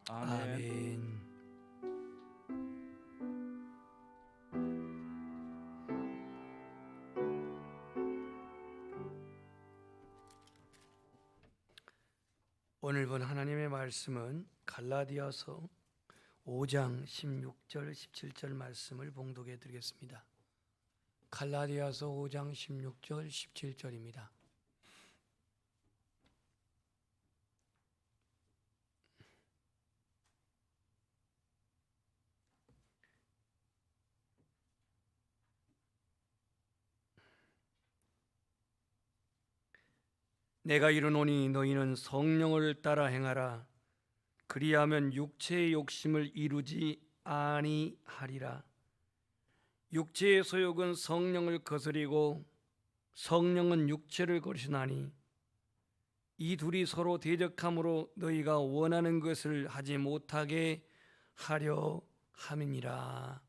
아멘. 오늘 본 하나님의 말씀은 갈라디아서 5장 16절 17절 말씀을 봉독해 드리겠습니다. 갈라디아서 5장 16절 17절입니다. 내가 이르노니 너희는 성령을 따라 행하라. 그리하면 육체의 욕심을 이루지 아니하리라. 육체의 소욕은 성령을 거스리고 성령은 육체를 거스리나니 이 둘이 서로 대적함으로 너희가 원하는 것을 하지 못하게 하려 함이니라.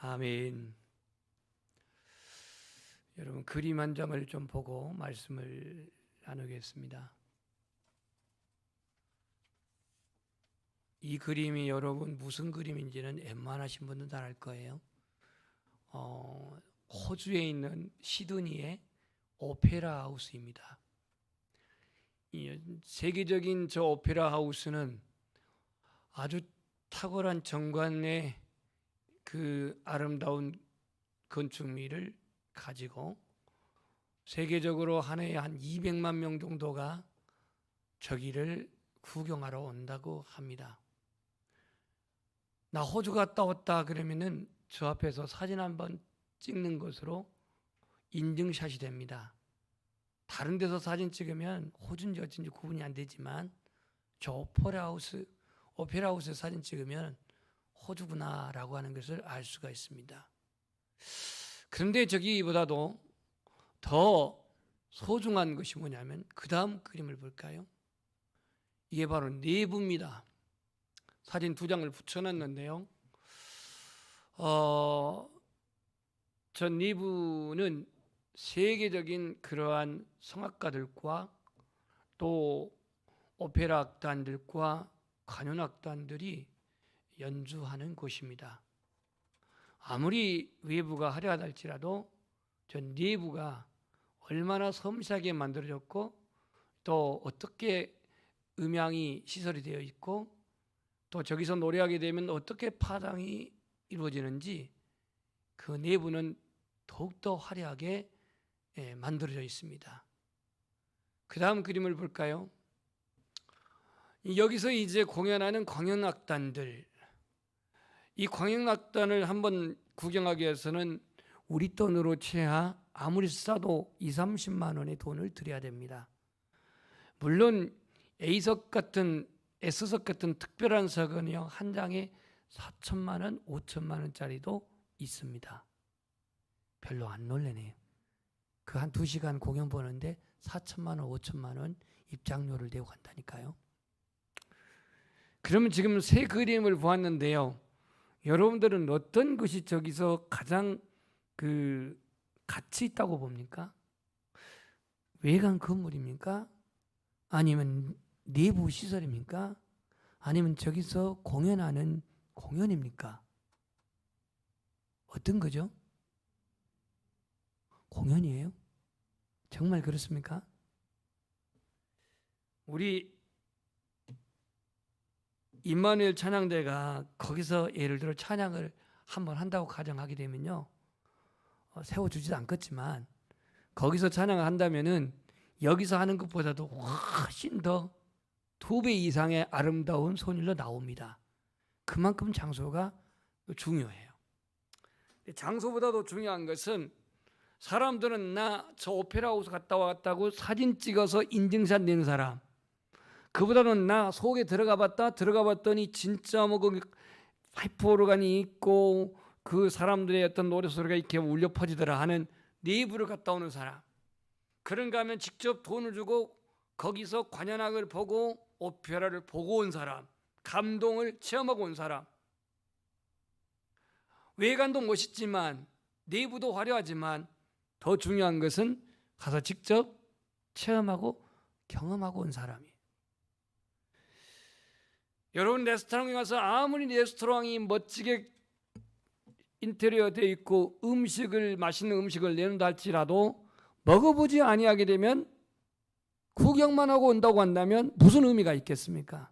아멘. 여러분, 그림 한 장을 좀 보고 말씀을 나누겠습니다. 이 그림이 여러분 무슨 그림인지는 웬만하신 분들은 다 알 거예요. 호주에 있는 시드니의 오페라 하우스입니다. 세계적인 저 오페라 하우스는 아주 탁월한 정관의 그 아름다운 건축미를 가지고 세계적으로 한 해에 한 200만 명 정도가 저기를 구경하러 온다고 합니다. 나 호주 갔다 왔다 그러면은 저 앞에서 사진 한번 찍는 것으로 인증샷이 됩니다. 다른 데서 사진 찍으면 호주인지 어쩐지 구분이 안 되지만 저 오페라 하우스 사진 찍으면 호주구나라고 하는 것을 알 수가 있습니다. 그런데 저기보다도 더 소중한 것이 뭐냐면 그 다음 그림을 볼까요? 이게 바로 내부입니다. 사진 두 장을 붙여놨는데요. 저 내부는 세계적인 그러한 성악가들과 또 오페라 악단들과 관현 악단들이 연주하는 곳입니다. 아무리 외부가 화려하다 할지라도 저 내부가 얼마나 섬세하게 만들어졌고 또 어떻게 음향이 시설이 되어 있고 또 저기서 노래하게 되면 어떻게 파장이 이루어지는지 그 내부는 더욱더 화려하게 만들어져 있습니다. 그 다음 그림을 볼까요? 여기서 이제 공연하는 광연악단들, 이 광연악단을 한번 구경하기 위해서는 우리 돈으로 최하 아무리 싸도 20-30만 원의 돈을 들여야 됩니다. 물론 A석 같은 S석 같은 특별한 석은요 한 장에 4천만 원, 5천만 원짜리도 있습니다. 별로 안 놀래네요. 그 한 2시간 공연 보는데 4천만 원, 5천만 원 입장료를 내고 간다니까요. 그러면 지금 세 그림을 보았는데요. 여러분들은 어떤 것이 저기서 가장 그 가치 있다고 봅니까? 외관 건물입니까? 아니면 내부 시설입니까? 아니면 저기서 공연하는 공연입니까? 어떤 거죠? 공연이에요? 정말 그렇습니까? 우리 임마누엘 찬양대가 거기서 예를 들어 찬양을 한번 한다고 가정하게 되면요, 세워주지도 않겠지만 거기서 찬양을 한다면은 여기서 하는 것보다도 훨씬 더 2배 이상의 아름다운 손일로 나옵니다. 그만큼 장소가 중요해요. 장소보다도 중요한 것은 사람들은 나 저 오페라 하우스 갔다 왔다고 사진 찍어서 인증샷 내는 사람, 그보다는 나 속에 들어가 봤더니 진짜 뭐 그 파이프 오르간이 있고 그 사람들의 어떤 노래소리가 이렇게 울려 퍼지더라 하는 내부를 갔다 오는 사람, 그런가 하면 직접 돈을 주고 거기서 관현악을 보고 오페라를 보고 온 사람, 감동을 체험하고 온 사람, 외관도 멋있지만 내부도 화려하지만 더 중요한 것은 가서 직접 체험하고 경험하고 온 사람이에요. 여러분 레스토랑에 가서 아무리 레스토랑이 멋지게 인테리어 되어 있고 맛있는 음식을 내놓는다 할지라도 먹어보지 아니하게 되면 구경만 하고 온다고 한다면 무슨 의미가 있겠습니까?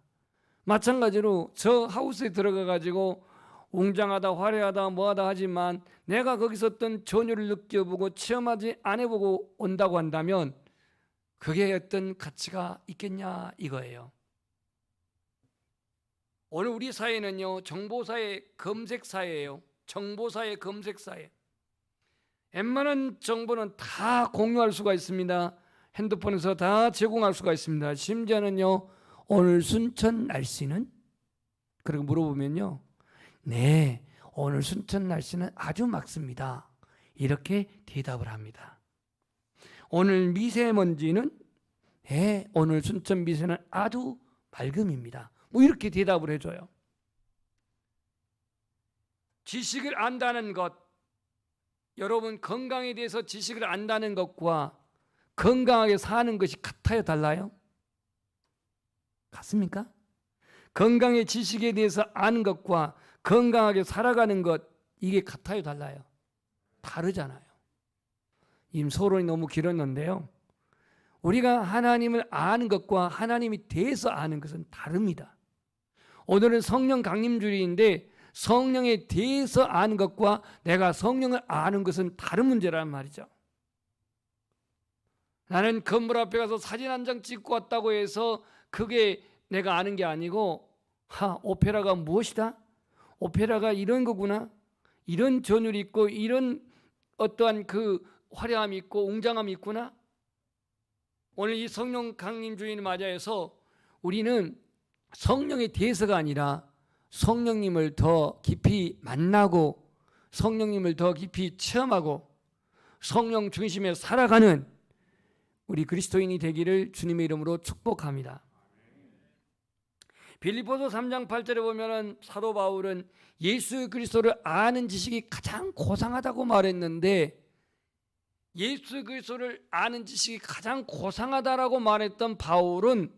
마찬가지로 저 하우스에 들어가 가지고 웅장하다 화려하다 뭐하다 하지만 내가 거기서 어떤 전율을 느껴보고 체험하지 안 해보고 온다고 한다면 그게 어떤 가치가 있겠냐 이거예요. 오늘 우리 사회는요, 정보사회 검색사회예요. 정보사회 검색사회. 웬만한 정보는 다 공유할 수가 있습니다. 핸드폰에서 다 제공할 수가 있습니다. 심지어는요, 오늘 순천 날씨는? 그리고 물어보면요, 네, 오늘 순천 날씨는 아주 맑습니다. 이렇게 대답을 합니다. 오늘 미세먼지는? 네, 오늘 순천 미세는 아주 맑음입니다. 뭐 이렇게 대답을 해줘요. 지식을 안다는 것, 여러분 건강에 대해서 지식을 안다는 것과 건강하게 사는 것이 같아요, 달라요? 같습니까? 건강의 지식에 대해서 아는 것과 건강하게 살아가는 것, 이게 같아요, 달라요? 다르잖아요. 지금 서론이 너무 길었는데요, 우리가 하나님을 아는 것과 하나님이 대해서 아는 것은 다릅니다. 오늘은 성령 강림주일인데 성령에 대해서 아는 것과 내가 성령을 아는 것은 다른 문제란 말이죠. 나는 건물 앞에 가서 사진 한 장 찍고 왔다고 해서 그게 내가 아는 게 아니고, 오페라가 무엇이다? 오페라가 이런 거구나. 이런 전율이 있고 이런 어떠한 그 화려함이 있고 웅장함이 있구나. 오늘 이 성령 강림 주일을 맞이해서 우리는 성령에 대해서가 아니라 성령님을 더 깊이 만나고 성령님을 더 깊이 체험하고 성령 중심에 살아가는 우리 그리스도인이 되기를 주님의 이름으로 축복합니다. 빌립보서 3장 8절에 보면은 사도 바울은 예수 그리스도를 아는 지식이 가장 고상하다고 말했는데, 예수 그리스도를 아는 지식이 가장 고상하다라고 말했던 바울은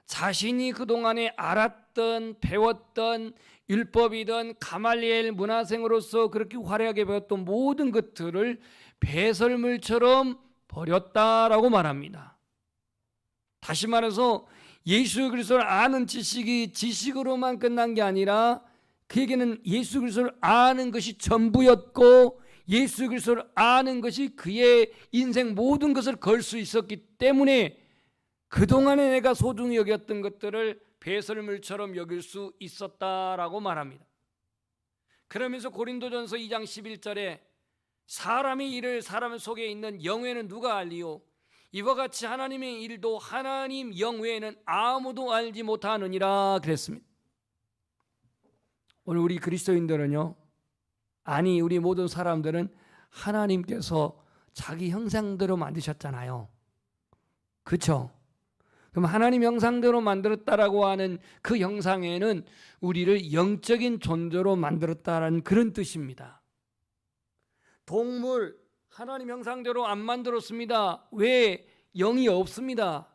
자신이 그동안에 알았던 배웠던 율법이든 가말리엘 문화생으로서 그렇게 화려하게 배웠던 모든 것들을 배설물처럼 버렸다라고 말합니다. 다시 말해서 예수 그리스도를 아는 지식이 지식으로만 끝난 게 아니라 그에게는 예수 그리스도를 아는 것이 전부였고 예수 그리스도를 아는 것이 그의 인생 모든 것을 걸 수 있었기 때문에 그동안에 내가 소중히 여겼던 것들을 배설물처럼 여길 수 있었다라고 말합니다. 그러면서 고린도전서 2장 11절에 사람의 일을 사람 속에 있는 영 외에는 누가 알리요? 이와 같이 하나님의 일도 하나님 영 외에는 아무도 알지 못하느니라 그랬습니다. 오늘 우리 그리스도인들은요, 아니 우리 모든 사람들은 하나님께서 자기 형상대로 만드셨잖아요. 그렇죠? 그럼 하나님 형상대로 만들었다라고 하는 그 형상에는 우리를 영적인 존재로 만들었다라는 그런 뜻입니다. 동물 하나님 형상대로 안 만들었습니다. 왜? 영이 없습니다.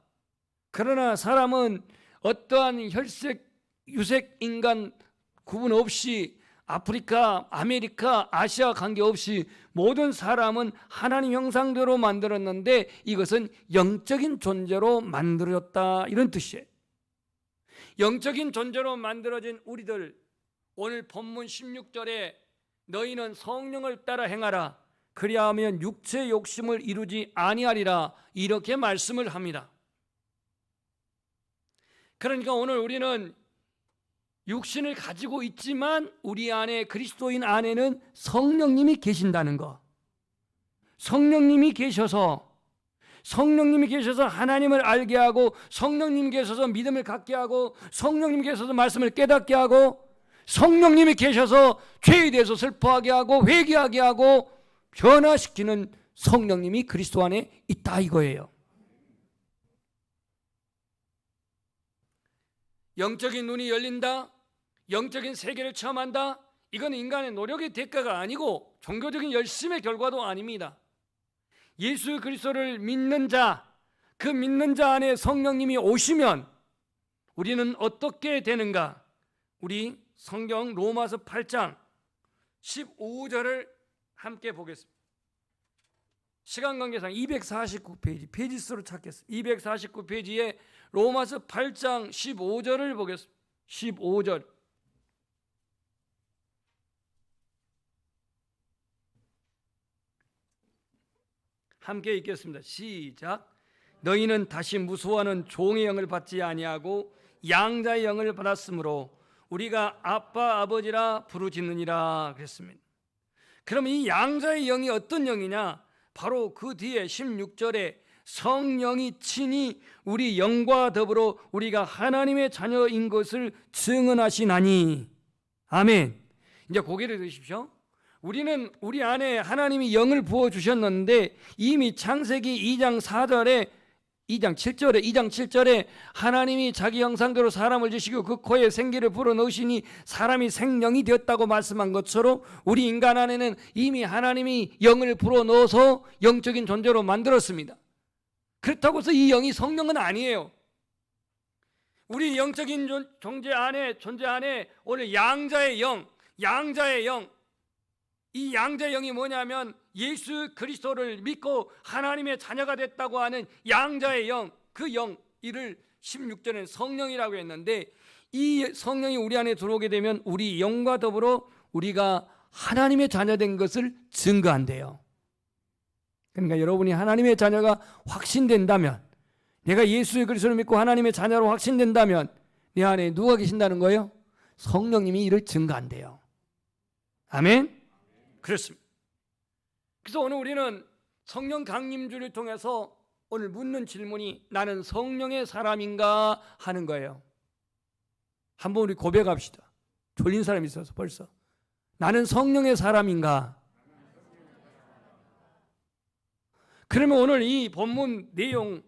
그러나 사람은 어떠한 혈색, 유색, 인간 구분 없이 아프리카, 아메리카, 아시아 관계없이 모든 사람은 하나님 형상대로 만들었는데 이것은 영적인 존재로 만들어졌다, 이런 뜻이에요. 영적인 존재로 만들어진 우리들, 오늘 본문 16절에 너희는 성령을 따라 행하라 그리하면 육체의 욕심을 이루지 아니하리라 이렇게 말씀을 합니다. 그러니까 오늘 우리는 육신을 가지고 있지만 우리 안에 그리스도인 안에는 성령님이 계신다는 거. 성령님이 계셔서 하나님을 알게 하고 성령님이 계셔서 믿음을 갖게 하고 성령님이 계셔서 말씀을 깨닫게 하고 성령님이 계셔서 죄에 대해서 슬퍼하게 하고 회개하게 하고 변화시키는 성령님이 그리스도 안에 있다 이거예요. 영적인 눈이 열린다, 영적인 세계를 체험한다, 이건 인간의 노력의 대가가 아니고 종교적인 열심의 결과도 아닙니다. 예수 그리스도를 믿는 자, 그 믿는 자 안에 성령님이 오시면 우리는 어떻게 되는가? 우리 성경 로마서 8장 15절을 함께 보겠습니다. 시간 관계상 249페이지 페이지 수로 찾겠습니다. 249페이지에 로마서 8장 15절을 보겠습니다. 15절. 함께 읽겠습니다. 시작. 너희는 다시 무수하는 종의 영을 받지 아니하고 양자의 영을 받았으므로 우리가 아빠 아버지라 부르짖느니라 그랬습니다. 그러면 이 양자의 영이 어떤 영이냐? 바로 그 뒤에 16절에 성령이 친히 우리 영과 더불어 우리가 하나님의 자녀인 것을 증언하시나니. 아멘. 이제 고개를 드십시오. 우리는 우리 안에 하나님이 영을 부어주셨는데 이미 창세기 2장 7절에 하나님이 자기 형상대로 사람을 지시고 그 코에 생기를 불어넣으시니 사람이 생명이 되었다고 말씀한 것처럼 우리 인간 안에는 이미 하나님이 영을 불어넣어서 영적인 존재로 만들었습니다. 그렇다고 해서 이 영이 성령은 아니에요. 우리 영적인 존재 안에 오늘 양자의 영, 이 양자의 영이 뭐냐면 예수 그리스도를 믿고 하나님의 자녀가 됐다고 하는 양자의 영, 그 영, 이를 16절에는 성령이라고 했는데 이 성령이 우리 안에 들어오게 되면 우리 영과 더불어 우리가 하나님의 자녀된 것을 증거한대요. 그러니까 여러분이 하나님의 자녀가 확신된다면, 내가 예수 그리스도를 믿고 하나님의 자녀로 확신된다면 내 안에 누가 계신다는 거예요? 성령님이 이를 증거한대요. 아멘? 그렇습니다. 그래서 오늘 우리는 성령 강림주를 통해서 오늘 묻는 질문이 나는 성령의 사람인가 하는 거예요. 한번 우리 고백합시다. 졸린 사람이 있어서 벌써. 나는 성령의 사람인가? 그러면 오늘 이 본문 내용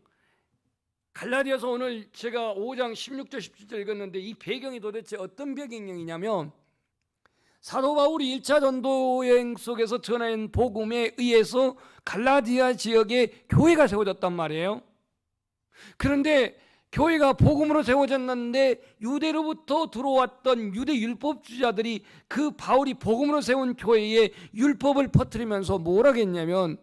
갈라디아서 오늘 제가 5장 16절 17절 읽었는데 이 배경이 도대체 어떤 배경이냐면 사도 바울이 1차 전도 여행 속에서 전한 복음에 의해서 갈라디아 지역에 교회가 세워졌단 말이에요. 그런데 교회가 복음으로 세워졌는데 유대로부터 들어왔던 유대 율법주의자들이 그 바울이 복음으로 세운 교회에 율법을 퍼뜨리면서 뭐라고 했냐면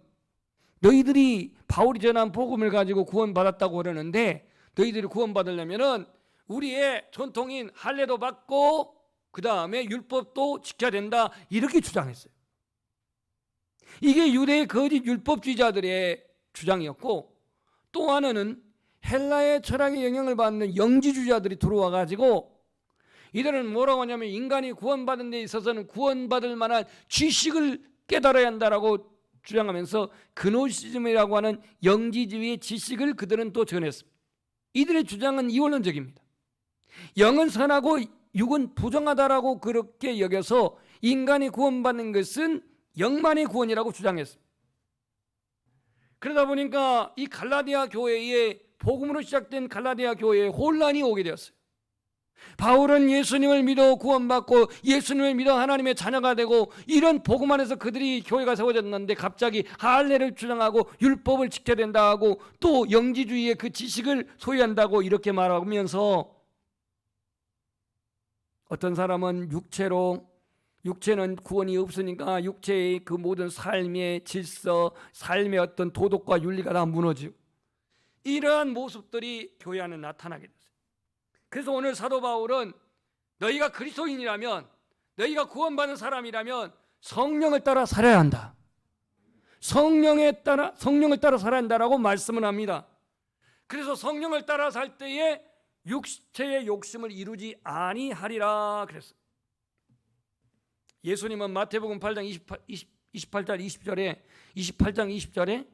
너희들이 바울이 전한 복음을 가지고 구원받았다고 그러는데 너희들이 구원받으려면은 우리의 전통인 할례도 받고 그 다음에 율법도 지켜야 된다, 이렇게 주장했어요. 이게 유대의 거짓 율법주의자들의 주장이었고, 또 하나는 헬라의 철학의 영향을 받는 영지주의자들이 들어와 가지고 이들은 뭐라고 하냐면 인간이 구원받은 데 있어서는 구원받을 만한 지식을 깨달아야 한다라고 주장하면서 그노시즘이라고 하는 영지주의의 지식을 그들은 또 전했습니다. 이들의 주장은 이원론적입니다. 영은 선하고 육은 부정하다라고 그렇게 여겨서 인간이 구원받는 것은 영만의 구원이라고 주장했습니다. 그러다 보니까 이 갈라디아 교회에 복음으로 시작된 갈라디아 교회에 혼란이 오게 되었어요. 바울은 예수님을 믿어 구원받고 예수님을 믿어 하나님의 자녀가 되고 이런 복음 안에서 그들이 교회가 세워졌는데 갑자기 할례를 주장하고 율법을 지켜야 된다 하고 또 영지주의의 그 지식을 소유한다고 이렇게 말하면서 어떤 사람은 육체는 구원이 없으니까 육체의 그 모든 삶의 질서, 삶의 어떤 도덕과 윤리가 다 무너지고 이러한 모습들이 교회 안에 나타나게 됐어요. 그래서 오늘 사도 바울은 너희가 그리스도인이라면, 너희가 구원받은 사람이라면 성령을 따라 살아야 한다. 성령을 따라 살아야 한다라고 말씀을 합니다. 그래서 성령을 따라 살 때에 육체의 욕심을 이루지 아니하리라 그랬어요. 예수님은 마태복음 8장 28장 20절에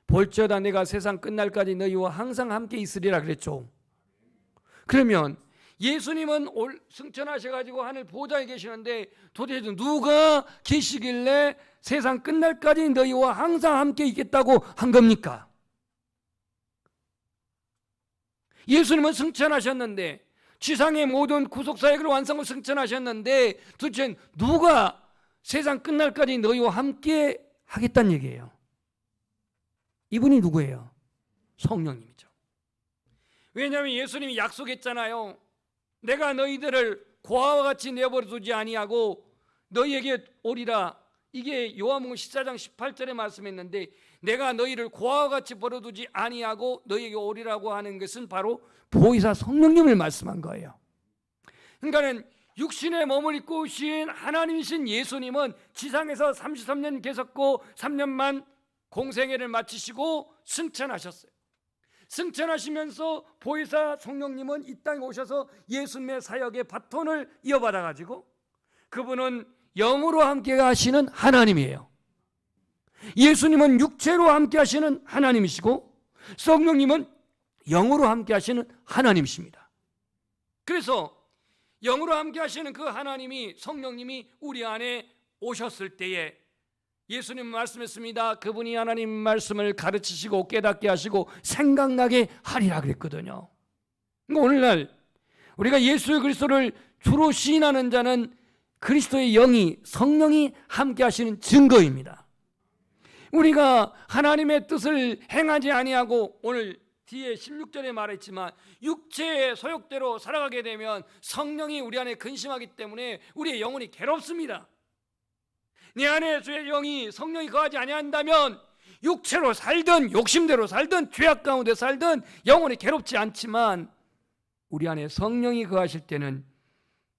볼지어다 내가 세상 끝날까지 너희와 항상 함께 있으리라 그랬죠. 그러면 예수님은 승천하셔가지고 하늘 보좌에 계시는데 도대체 누가 계시길래 세상 끝날까지 너희와 항상 함께 있겠다고 한 겁니까? 예수님은 승천하셨는데 지상의 모든 구속사역을 완성하고 승천하셨는데 도대체 누가 세상 끝날까지 너희와 함께 하겠다는 얘기예요? 이분이 누구예요? 성령님이죠. 왜냐하면 예수님이 약속했잖아요. 내가 너희들을 고아와 같이 내버려 두지 아니하고 너희에게 오리라. 이게 요한복음 14장 18절에 말씀했는데, 내가 너희를 고아와 같이 버려두지 아니하고 너희에게 오리라고 하는 것은 바로 보혜사 성령님을 말씀한 거예요. 그러니까는 육신의 몸을 입고 오신 하나님이신 예수님은 지상에서 33년 계셨고 3년만 공생애를 마치시고 승천하셨어요. 승천하시면서 보혜사 성령님은 이 땅에 오셔서 예수님의 사역의 바톤을 이어받아 가지고, 그분은 영으로 함께 하시는 하나님이에요. 예수님은 육체로 함께 하시는 하나님이시고 성령님은 영으로 함께 하시는 하나님이십니다. 그래서 영으로 함께 하시는 그 하나님이, 성령님이 우리 안에 오셨을 때에 예수님 말씀했습니다. 그분이 하나님 말씀을 가르치시고 깨닫게 하시고 생각나게 하리라 그랬거든요. 그러니까 오늘날 우리가 예수 그리스도를 주로 시인하는 자는 그리스도의 영이, 성령이 함께 하시는 증거입니다. 우리가 하나님의 뜻을 행하지 아니하고, 오늘 뒤에 16절에 말했지만 육체의 소욕대로 살아가게 되면 성령이 우리 안에 근심하기 때문에 우리의 영혼이 괴롭습니다. 내 안에 주의 영이, 성령이 거하지 아니한다면 육체로 살든 욕심대로 살든 죄악 가운데 살든 영혼이 괴롭지 않지만, 우리 안에 성령이 거하실 때는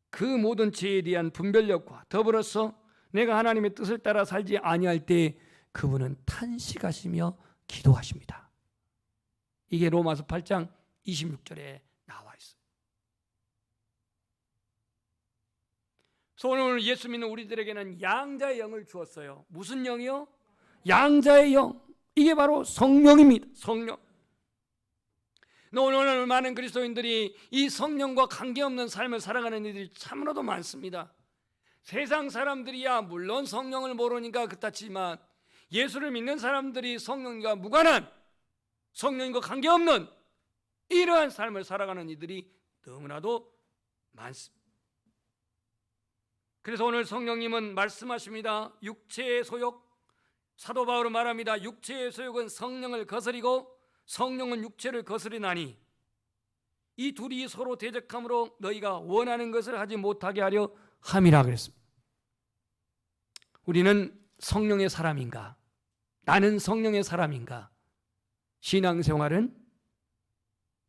그 모든 죄에 대한 분별력과 더불어서 내가 하나님의 뜻을 따라 살지 아니할 때 그분은 탄식하시며 기도하십니다. 이게 로마서 8장 26절에 나와 있어요. 그래서 오늘 예수 믿는 우리들에게는 양자의 영을 주었어요. 무슨 영이요? 양자의 영. 이게 바로 성령입니다. 성령. 오늘 많은 그리스도인들이 이 성령과 관계없는 삶을 살아가는 이들이 참으로도 많습니다. 세상 사람들이야 물론 성령을 모르니까 그렇지만 예수를 믿는 사람들이 성령과 무관한, 성령과 관계없는 이러한 삶을 살아가는 이들이 너무나도 많습니다. 그래서 오늘 성령님은 말씀하십니다. 육체의 소욕, 사도 바울은 말합니다. 육체의 소욕은 성령을 거스리고 성령은 육체를 거스리나니 이 둘이 서로 대적함으로 너희가 원하는 것을 하지 못하게 하려 함이라 그랬습니다. 우리는 성령의 사람인가? 나는 성령의 사람인가? 신앙생활은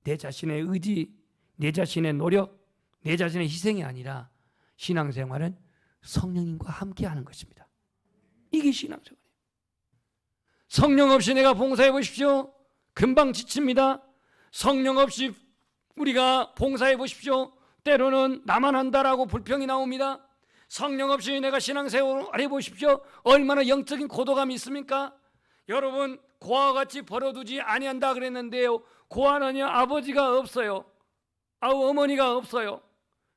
내 자신의 의지, 내 자신의 노력, 내 자신의 희생이 아니라 신앙생활은 성령님과 함께하는 것입니다. 이게 신앙생활이에요. 성령 없이 내가 봉사해 보십시오. 금방 지칩니다. 성령 없이 우리가 봉사해 보십시오. 때로는 나만 한다라고 불평이 나옵니다. 성령 없이 내가 신앙생활 해보십시오. 얼마나 영적인 고독감이 있습니까? 여러분, 고아와 같이 버려두지 아니한다 그랬는데요, 고아는요 아버지가 없어요. 어머니가 없어요.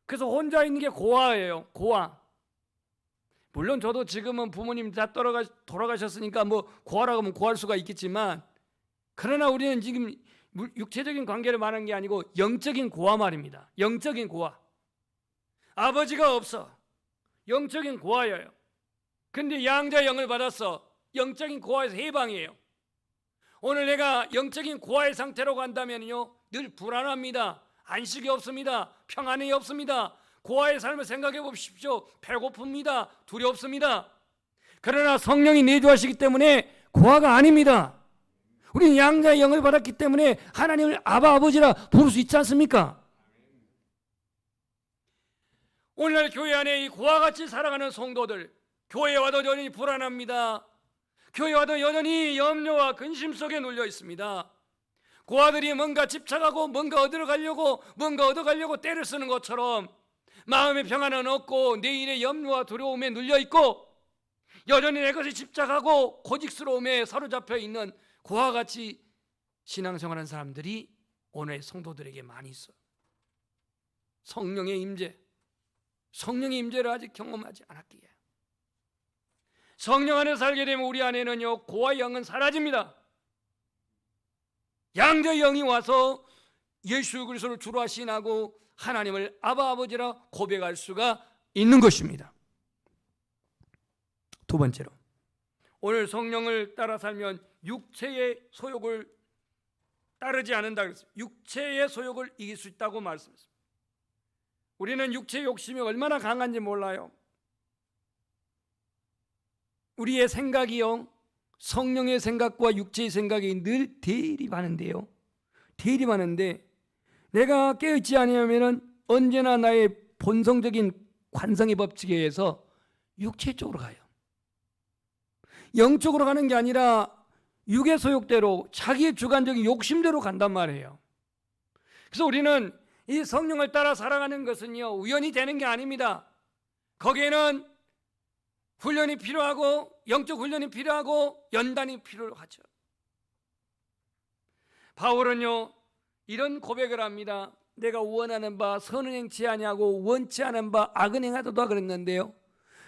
그래서 혼자 있는 게 고아예요. 고아. 물론 저도 지금은 부모님 다 돌아가셨으니까 뭐 고아라고 하면 고아할 수가 있겠지만, 그러나 우리는 지금 육체적인 관계를 말하는 게 아니고 영적인 고아 말입니다. 영적인 고아. 아버지가 없어. 영적인 고아예요. 근데 양자의 영을 받았어. 영적인 고아에서 해방이에요. 오늘 내가 영적인 고아의 상태로 간다면요 늘 불안합니다. 안식이 없습니다. 평안이 없습니다. 고아의 삶을 생각해 보십시오. 배고픕니다. 두렵습니다. 그러나 성령이 내주하시기 때문에 고아가 아닙니다. 우리는 양자의 영을 받았기 때문에 하나님을 아바 아버지라 부를 수 있지 않습니까? 오늘날 교회 안에 이 고아와 같이 살아가는 성도들, 교회에 와도 여전히 불안합니다. 교회에 와도 여전히 염려와 근심 속에 눌려 있습니다. 고아들이 뭔가 집착하고 뭔가 얻어가려고 때를 쓰는 것처럼 마음의 평안은 없고 내일의 염려와 두려움에 눌려 있고 여전히 내 것에 집착하고 고직스러움에 사로잡혀 있는 고아와 같이 신앙생활하는 사람들이 오늘 성도들에게 많이 있어요. 성령의 임재를 아직 경험하지 않았기에. 성령 안에 살게 되면 우리 안에는요 고아의 영은 사라집니다. 양자의 영이 와서 예수 그리스도를 주로 신하고 하나님을 아바 아버지라 고백할 수가 있는 것입니다. 두 번째로, 오늘 성령을 따라 살면 육체의 소욕을 따르지 않는다 그랬어요. 육체의 소욕을 이길 수 있다고 말씀했습니다. 우리는 육체의 욕심이 얼마나 강한지 몰라요. 우리의 생각이요, 성령의 생각과 육체의 생각이 늘 대립하는데요. 대립하는데 내가 깨어있지 않으면 언제나 나의 본성적인 관성의 법칙에 의해서 육체 쪽으로 가요. 영적으로 가는 게 아니라 육의 소욕대로, 자기의 주관적인 욕심대로 간단 말이에요. 그래서 우리는 이 성령을 따라 살아가는 것은요, 우연히 되는 게 아닙니다. 거기에는 훈련이 필요하고, 영적 훈련이 필요하고, 연단이 필요하죠. 바울은요, 이런 고백을 합니다. 내가 원하는 바 선은 행치 아니하고 원치 않은 바 악은 행하도다 그랬는데요,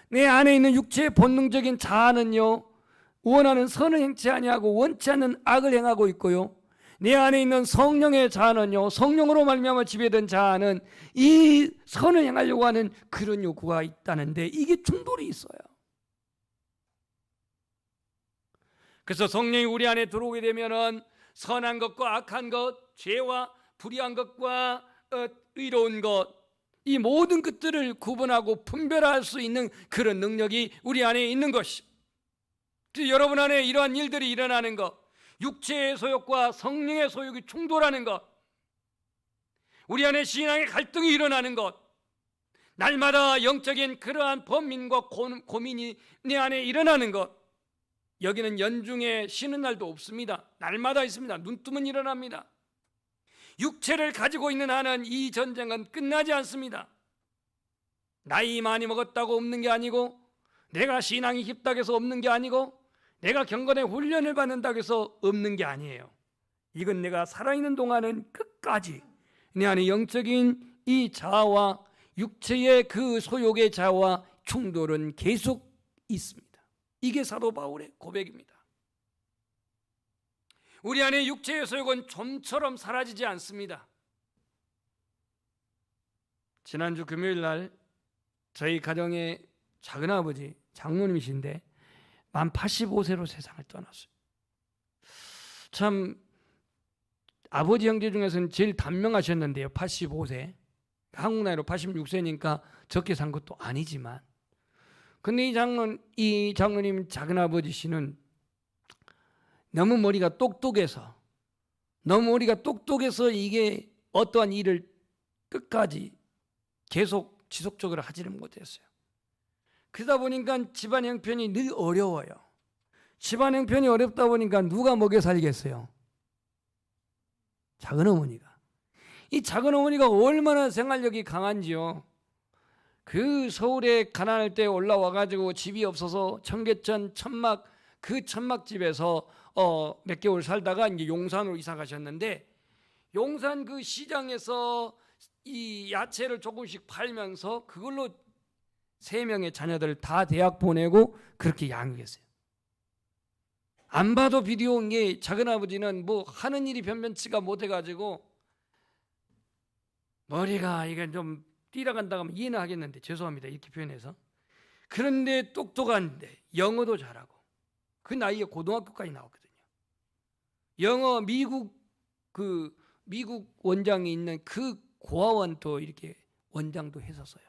내 안에 있는 육체의 본능적인 자아는요, 원하는 선을 행치 아니하고 원치 않는 악을 행하고 있고요, 내 안에 있는 성령의 자아는요, 성령으로 말미암아 지배된 자아는 이 선을 행하려고 하는 그런 욕구가 있다는데 이게 충돌이 있어요. 그래서 성령이 우리 안에 들어오게 되면은 선한 것과 악한 것, 죄와 불의한 것과 의로운 것, 이 모든 것들을 구분하고 분별할 수 있는 그런 능력이 우리 안에 있는 것이, 여러분 안에 이러한 일들이 일어나는 것, 육체의 소욕과 성령의 소욕이 충돌하는 것, 우리 안에 신앙의 갈등이 일어나는 것, 날마다 영적인 그러한 번민과 고민이 내 안에 일어나는 것, 여기는 연중에 쉬는 날도 없습니다. 날마다 있습니다. 눈 뜨면 일어납니다. 육체를 가지고 있는 한은 이 전쟁은 끝나지 않습니다. 나이 많이 먹었다고 없는 게 아니고, 내가 신앙이 깊다고 해서 없는 게 아니고, 내가 경건의 훈련을 받는다고 해서 없는 게 아니에요. 이건 내가 살아있는 동안은 끝까지 내 안에 영적인 이 자아와 육체의 그 소욕의 자아와 충돌은 계속 있습니다. 이게 사도 바울의 고백입니다. 우리 안에 육체의 소욕은 좀처럼 사라지지 않습니다. 지난주 금요일 날 저희 가정의 작은아버지 장로님이신데 만 85세로 세상을 떠났어요. 참 아버지 형제 중에서는 제일 단명하셨는데요. 85세. 한국 나이로 86세니까 적게 산 것도 아니지만, 근데 이 장로님 작은아버지 씨는 너무 머리가 똑똑해서 이게 어떠한 일을 끝까지 계속 지속적으로 하지를 못했어요. 그러다 보니까 집안 형편이 늘 어려워요. 집안 형편이 어렵다 보니까 누가 먹여 살겠어요? 작은어머니가. 이 작은어머니가 얼마나 생활력이 강한지요. 그 서울에 가난할 때 올라와가지고 집이 없어서 청계천 천막, 그 천막집에서 몇 개월 살다가 이제 용산으로 이사 가셨는데, 용산 그 시장에서 이 야채를 조금씩 팔면서 그걸로 3명의 자녀들 다 대학 보내고 그렇게 양육했어요. 안 봐도 비디오인 게, 작은아버지는 뭐 하는 일이 변변치가 못해가지고 머리가 이게 좀 뛰어간다고 하면 이해는 하겠는데, 죄송합니다 이렇게 표현해서, 그런데 똑똑한데 영어도 잘하고, 그 나이에 고등학교까지 나왔거든요. 영어 미국 원장이 있는 그 고아원도 이렇게 원장도 했었어요.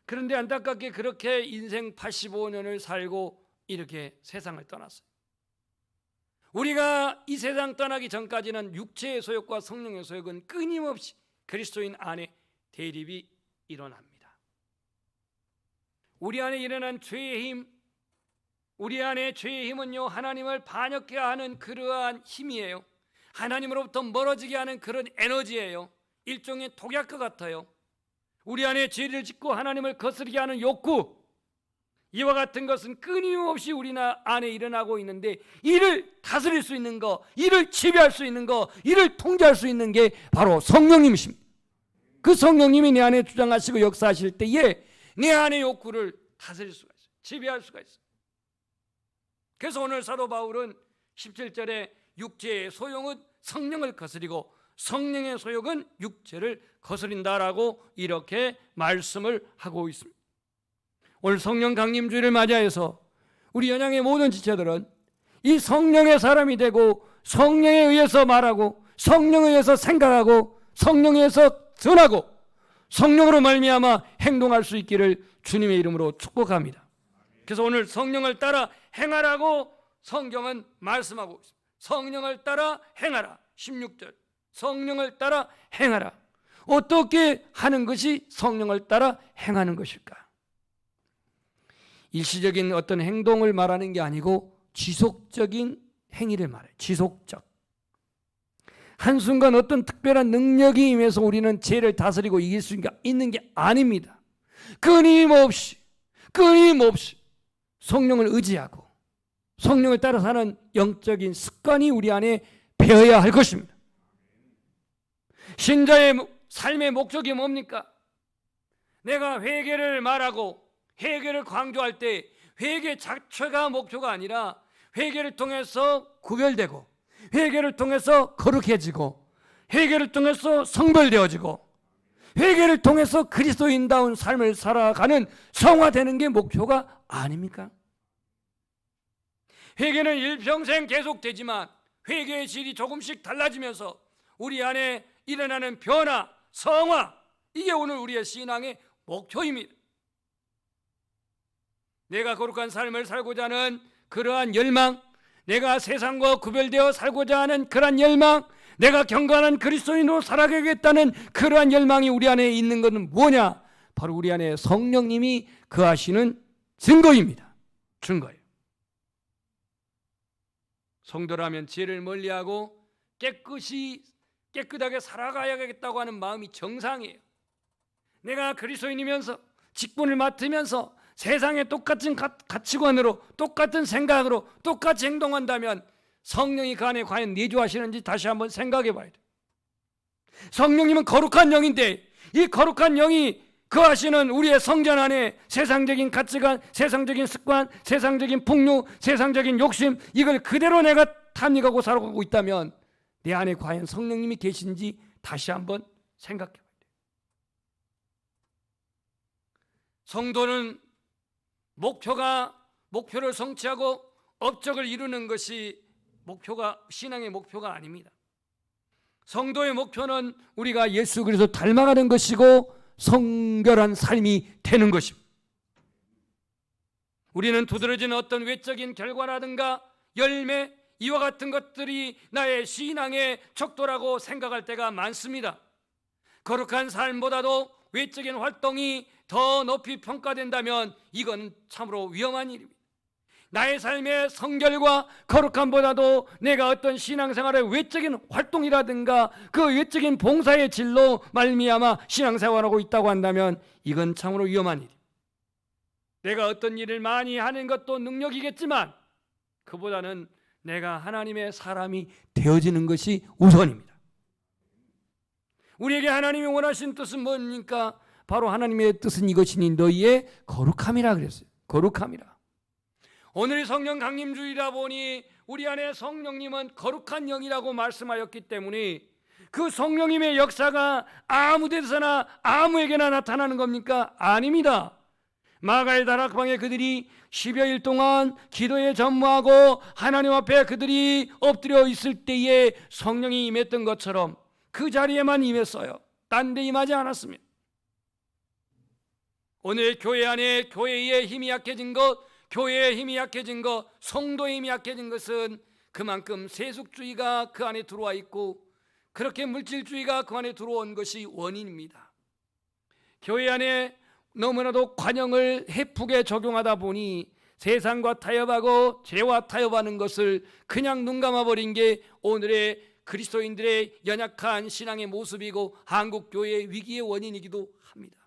그런데 안타깝게 그렇게 인생 85년을 살고 이렇게 세상을 떠났어요. 우리가 이 세상 떠나기 전까지는 육체의 소욕과 성령의 소욕은 끊임없이 그리스도인 안에 대립이 일어납니다. 우리 안에 일어난 죄의 힘, 우리 안에 죄의 힘은요, 하나님을 반역케 하는 그러한 힘이에요. 하나님으로부터 멀어지게 하는 그런 에너지예요. 일종의 독약과 같아요. 우리 안에 죄를 짓고 하나님을 거스르게 하는 욕구, 이와 같은 것은 끊임없이 우리 안에 일어나고 있는데, 이를 다스릴 수 있는 거, 이를 지배할 수 있는 거, 이를 통제할 수 있는 게 바로 성령님이십니다. 그 성령님이 내 안에 주장하시고 역사하실 때에 내 안의 욕구를 다스릴 수가 있어요. 지배할 수가 있어요. 그래서 오늘 사도 바울은 17절에 육체의 소욕은 성령을 거스리고 성령의 소욕은 육체를 거스린다라고 이렇게 말씀을 하고 있습니다. 오늘 성령 강림주의를 맞이해서 우리 연양의 모든 지체들은 이 성령의 사람이 되고, 성령에 의해서 말하고, 성령에 의해서 생각하고, 성령에 의해서 전하고, 성령으로 말미암아 행동할 수 있기를 주님의 이름으로 축복합니다. 그래서 오늘 성령을 따라 행하라고 성경은 말씀하고 있습니다. 성령을 따라 행하라. 16절 성령을 따라 행하라. 어떻게 하는 것이 성령을 따라 행하는 것일까? 일시적인 어떤 행동을 말하는 게 아니고 지속적인 행위를 말해요. 지속적. 한순간 어떤 특별한 능력이 임해서 우리는 죄를 다스리고 이길 수 있는 게 아닙니다. 끊임없이 성령을 의지하고 성령을 따라 사는 영적인 습관이 우리 안에 배어야 할 것입니다. 신자의 삶의 목적이 뭡니까? 내가 회개를 말하고 회개를 강조할 때 회개 자체가 목표가 아니라 회개를 통해서 구별되고 회개를 통해서 거룩해지고 회개를 통해서 성별되어지고 회개를 통해서 그리스도인다운 삶을 살아가는 성화되는 게 목표가 아닙니까? 회개는 일평생 계속되지만 회개의 질이 조금씩 달라지면서 우리 안에 일어나는 변화, 성화, 이게 오늘 우리의 신앙의 목표입니다. 내가 거룩한 삶을 살고자 하는 그러한 열망, 내가 세상과 구별되어 살고자 하는 그러한 열망, 내가 경건한 그리스도인으로 살아가겠다는 그러한 열망이 우리 안에 있는 것은 뭐냐? 바로 우리 안에 성령님이 거하시는 증거입니다. 증거예요. 성도라면 죄를 멀리하고 깨끗하게 살아가야겠다고 하는 마음이 정상이에요. 내가 그리스도인이면서 직분을 맡으면서 세상의 똑같은 가치관으로 똑같은 생각으로 똑같이 행동한다면 성령이 그 안에 과연 내주하시는지 다시 한번 생각해 봐야 돼요. 성령님은 거룩한 영인데 이 거룩한 영이 거하시는 우리의 성전 안에 세상적인 가치관, 세상적인 습관, 세상적인 풍류, 세상적인 욕심, 이걸 그대로 내가 탐닉하고 살아가고 있다면 내 안에 과연 성령님이 계신지 다시 한번 생각해 봐야 돼요. 성도는 목표를 성취하고 업적을 이루는 것이 신앙의 목표가 아닙니다. 성도의 목표는 우리가 예수 그리스도 닮아가는 것이고 성결한 삶이 되는 것입니다. 우리는 두드러진 어떤 외적인 결과라든가 열매, 이와 같은 것들이 나의 신앙의 척도라고 생각할 때가 많습니다. 거룩한 삶보다도 외적인 활동이 더 높이 평가된다면 이건 참으로 위험한 일입니다. 나의 삶의 성결과 거룩함보다도 내가 어떤 신앙생활의 외적인 활동이라든가 그 외적인 봉사의 질로 말미암아 신앙생활하고 있다고 한다면 이건 참으로 위험한 일입니다. 내가 어떤 일을 많이 하는 것도 능력이겠지만 그보다는 내가 하나님의 사람이 되어지는 것이 우선입니다. 우리에게 하나님이 원하신 뜻은 뭡니까? 바로 하나님의 뜻은 이것이니 너희의 거룩함이라 그랬어요. 거룩함이라. 오늘이 성령 강림주의라 보니 우리 안에 성령님은 거룩한 영이라고 말씀하였기 때문에 그 성령님의 역사가 아무 데서나 아무에게나 나타나는 겁니까? 아닙니다. 마가의 다락방에 그들이 10여일 동안 기도에 전무하고 하나님 앞에 그들이 엎드려 있을 때에 성령이 임했던 것처럼 그 자리에만 임했어요. 딴 데 임하지 않았습니다. 오늘 교회 안에 교회의 힘이 약해진 것, 교회의 힘이 약해진 것, 성도의 힘이 약해진 것은 그만큼 세속주의가 그 안에 들어와 있고 그렇게 물질주의가 그 안에 들어온 것이 원인입니다. 교회 안에 너무나도 관용을 해프게 적용하다 보니 세상과 타협하고 죄와 타협하는 것을 그냥 눈 감아버린 게 오늘의 그리스도인들의 연약한 신앙의 모습이고 한국 교회의 위기의 원인이기도 합니다.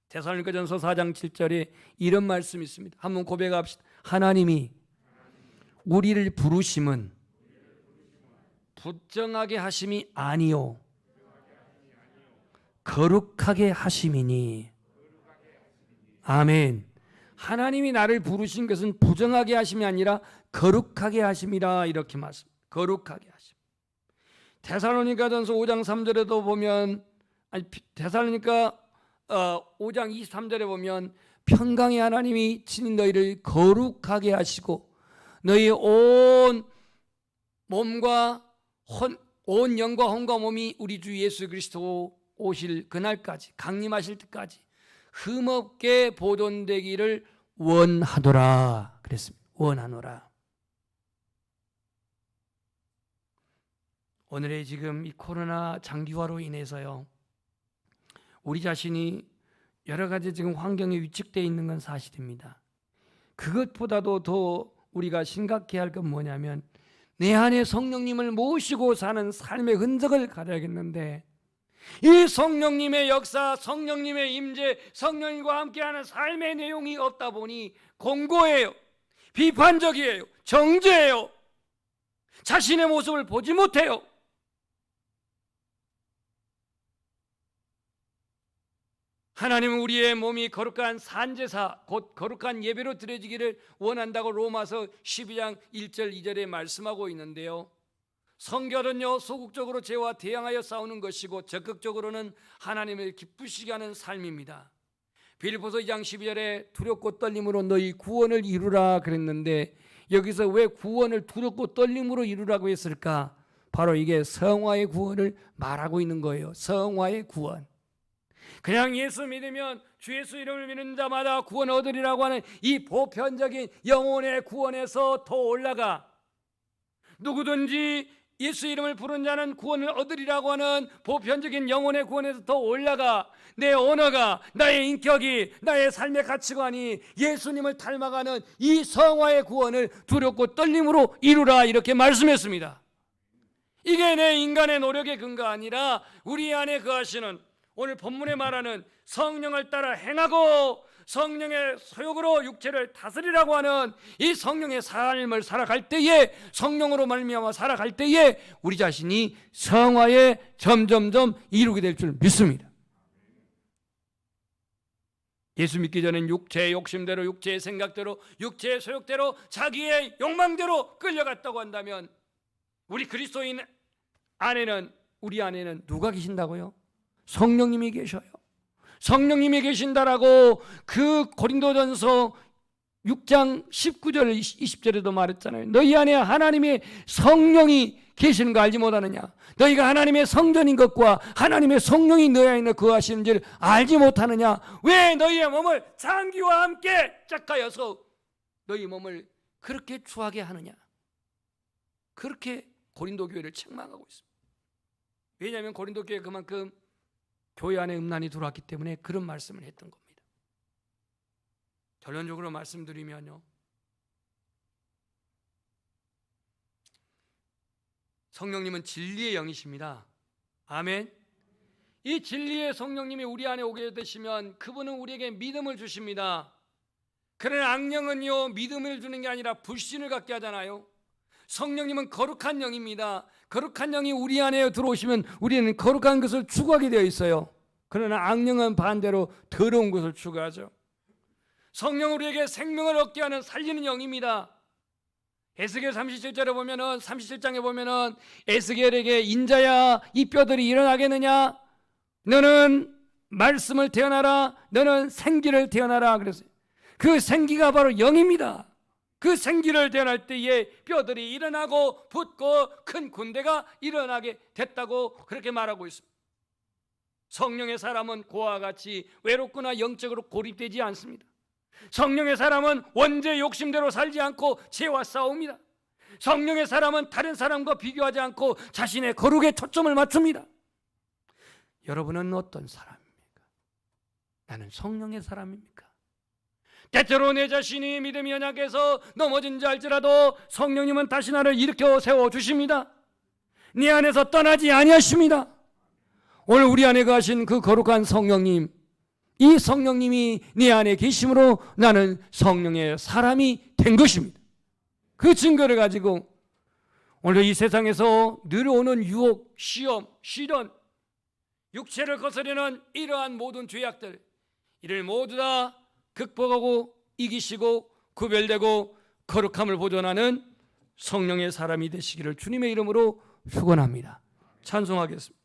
데살로니가전서 4장 7절에 이런 말씀이 있습니다. 한번 고백합시다. 하나님이 우리를 부르심은 부정하게 하심이 아니요 거룩하게 하심이니. 아멘. 하나님이 나를 부르신 것은 부정하게 하심이 아니라 거룩하게 하심이라 이렇게 말씀. 거룩하게 하심. 데살로니가전서 5장 3절에도 보면 데살로니가 5장 23절에 보면 평강의 하나님이 친히 너희를 거룩하게 하시고 너희 온 몸과 온 영과 혼과 몸이 우리 주 예수 그리스도 오실 그날까지, 강림하실 때까지 흠없게 보존되기를 원하노라 그랬습니다. 원하노라. 오늘의 지금 이 코로나 장기화로 인해서요, 우리 자신이 여러 가지 지금 환경에 위축되어 있는 건 사실입니다. 그것보다도 더 우리가 심각해야 할 건 뭐냐면 내 안에 성령님을 모시고 사는 삶의 흔적을 가져야겠는데, 이 성령님의 역사, 성령님의 임재, 성령님과 함께하는 삶의 내용이 없다 보니 공고해요, 비판적이에요, 정죄해요, 자신의 모습을 보지 못해요. 하나님은 우리의 몸이 거룩한 산제사, 곧 거룩한 예배로 드려지기를 원한다고 로마서 12장 1절 2절에 말씀하고 있는데요, 성결은요 소극적으로 죄와 대항하여 싸우는 것이고 적극적으로는 하나님을 기쁘시게 하는 삶입니다. 빌립보서 2장 12절에 두렵고 떨림으로 너희 구원을 이루라 그랬는데, 여기서 왜 구원을 두렵고 떨림으로 이루라고 했을까? 바로 이게 성화의 구원을 말하고 있는 거예요. 성화의 구원. 그냥 예수 믿으면 주 예수 이름을 믿는 자마다 구원 얻으리라고 하는 이 보편적인 영혼의 구원에서 더 올라가, 누구든지 예수 이름을 부른 자는 구원을 얻으리라고 하는 보편적인 영혼의 구원에서 더 올라가 내 언어가, 나의 인격이, 나의 삶의 가치관이 예수님을 닮아가는 이 성화의 구원을 두렵고 떨림으로 이루라, 이렇게 말씀했습니다. 이게 내 인간의 노력의 근거가 아니라 우리 안에 거하시는, 오늘 본문에 말하는 성령을 따라 행하고 성령의 소욕으로 육체를 다스리라고 하는 이 성령의 삶을 살아갈 때에, 성령으로 말미암아 살아갈 때에 우리 자신이 성화에 점점점 이루게 될 줄 믿습니다. 예수 믿기 전엔 육체의 욕심대로, 육체의 생각대로, 육체의 소욕대로, 자기의 욕망대로 끌려갔다고 한다면, 우리 그리스도인 안에는, 우리 안에는 누가 계신다고요? 성령님이 계셔요. 성령님이 계신다라고 그 고린도전서 6장 19절 20절에도 말했잖아요. 너희 안에 하나님의 성령이 계시는 거 알지 못하느냐? 너희가 하나님의 성전인 것과 하나님의 성령이 너희 안에 거하시는 줄 알지 못하느냐? 왜 너희의 몸을 장기와 함께 짝하여서 너희 몸을 그렇게 추하게 하느냐? 그렇게 고린도 교회를 책망하고 있습니다. 왜냐하면 고린도 교회 그만큼 교회 안에 음란이 들어왔기 때문에 그런 말씀을 했던 겁니다. 결론적으로 말씀드리면요, 성령님은 진리의 영이십니다. 아멘. 이 진리의 성령님이 우리 안에 오게 되시면 그분은 우리에게 믿음을 주십니다. 그러나 악령은요, 믿음을 주는 게 아니라 불신을 갖게 하잖아요. 성령님은 거룩한 영입니다. 거룩한 영이 우리 안에 들어오시면 우리는 거룩한 것을 추구하게 되어 있어요. 그러나 악령은 반대로 더러운 것을 추구하죠. 성령은 우리에게 생명을 얻게 하는 살리는 영입니다. 에스겔 37절에 보면은, 37장에 보면은 에스겔에게 인자야 이 뼈들이 일어나겠느냐? 너는 말씀을 태어나라. 너는 생기를 태어나라. 그랬어요. 그 생기가 바로 영입니다. 그 생기를 태어날 때에 뼈들이 일어나고 붙고 큰 군대가 일어나게 됐다고 그렇게 말하고 있습니다. 성령의 사람은 고아와 같이 외롭거나 영적으로 고립되지 않습니다. 성령의 사람은 원죄 욕심대로 살지 않고 죄와 싸웁니다. 성령의 사람은 다른 사람과 비교하지 않고 자신의 거룩에 초점을 맞춥니다. 여러분은 어떤 사람입니까? 나는 성령의 사람입니까? 때때로 내 자신이 믿음이 연약해서 넘어진 지 알지라도 성령님은 다시 나를 일으켜 세워주십니다. 네 안에서 떠나지 아니하십니다. 오늘 우리 안에 가신 그 거룩한 성령님, 이 성령님이 네 안에 계심으로 나는 성령의 사람이 된 것입니다. 그 증거를 가지고 오늘 이 세상에서 늘 오는 유혹, 시험, 시련, 육체를 거스르는 이러한 모든 죄악들, 이를 모두 다 극복하고 이기시고 구별되고 거룩함을 보존하는 성령의 사람이 되시기를 주님의 이름으로 축원합니다. 찬송하겠습니다.